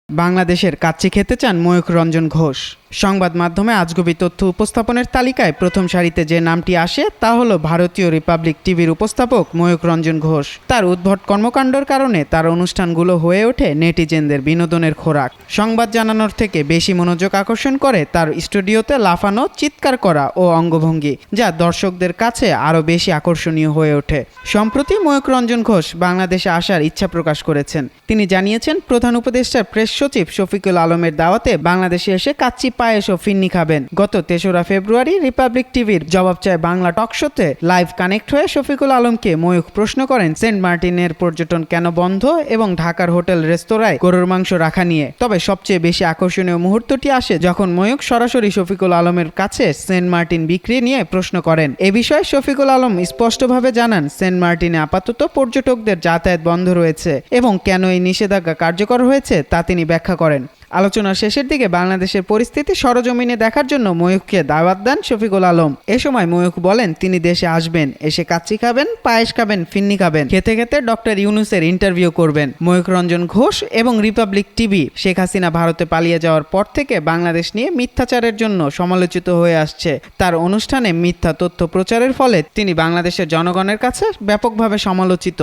বাংলাদেশের কাচ্চি খেতে চান ময়ূখ রঞ্জন ঘোষ। সংবাদ মাধ্যমে আজগুবি তথ্য উপস্থাপনের তালিকায় প্রথম সারিতে যে নামটি আসে তা হলো ভারতীয় রিপাবলিক টিভির উপস্থাপক ময়ূখ রঞ্জন ঘোষ। তার উদ্ভট কর্মকাণ্ডের কারণে তার অনুষ্ঠানগুলো হয়ে ওঠে নেটিজেনদের বিনোদনের খোরাক। সংবাদ জানানোর থেকে বেশি মনোযোগ আকর্ষণ করে তার স্টুডিওতে লাফানো, চিৎকার করা ও অঙ্গভঙ্গি, যা দর্শকদের কাছে আরও বেশি আকর্ষণীয় হয়ে ওঠে। সম্প্রতি ময়ূখ রঞ্জন ঘোষ বাংলাদেশে আসার ইচ্ছা প্রকাশ করেছেন। তিনি জানিয়েছেন, প্রধান উপদেষ্টার প্রেস সচিব শফিকুল আলমের দাওয়াতে বাংলাদেশে এসে কাচ্চি, পায়েস ও ফিন্নি খাবেন। গত ৩রা ফেব্রুয়ারি রিপাবলিক টিভির জবাব চায় বাংলা টক শোতে লাইভ কানেক্ট হয়ে শফিকুল আলমকে ময়ূখ প্রশ্ন করেন সেন্ট মার্টিনের পর্যটন কেন বন্ধ এবং ঢাকার হোটেল রেস্তোরাঁয় গরুর মাংস রাখা নিয়ে। তবে সবচেয়ে বেশি আকর্ষণীয় মুহূর্তটি আসে যখন ময়ূখ সরাসরি শফিকুল আলমের কাছে সেন্ট মার্টিন বিক্রি নিয়ে প্রশ্ন করেন। এ বিষয়ে শফিকুল আলম স্পষ্টভাবে জানান, সেন্ট মার্টিনে আপাতত পর্যটকদের যাতায়াত বন্ধ রয়েছে এবং কেন এই নিষেধাজ্ঞা কার্যকর হয়েছে তা তিনি ব্যাখ্যা করেন। আলোচনার শেষের দিকে বাংলাদেশের পরিস্থিতি সরজমিনে দেখার জন্য ময়ূখকে দাওয়াত দেন শফিকুল আলম। এ সময় ময়ূখ বলেন, তিনি দেশে আসবেন, এসে কাচ্চি খাবেন, পায়েস খাবেন, ফিন্নি খাবেন, খেতে খেতে ডক্টর ইউনূসের ইন্টারভিউ করবেন। ময়ূখ রঞ্জন ঘোষ এবং রিপাবলিক টিভি শেখ হাসিনা ভারতে পালিয়ে যাওয়ার পর থেকে বাংলাদেশ নিয়ে মিথ্যাচারের জন্য সমালোচিত হয়ে আসছে। তার অনুষ্ঠানে মিথ্যা তথ্য প্রচারের ফলে তিনি বাংলাদেশের জনগণের কাছে ব্যাপকভাবে সমালোচিত।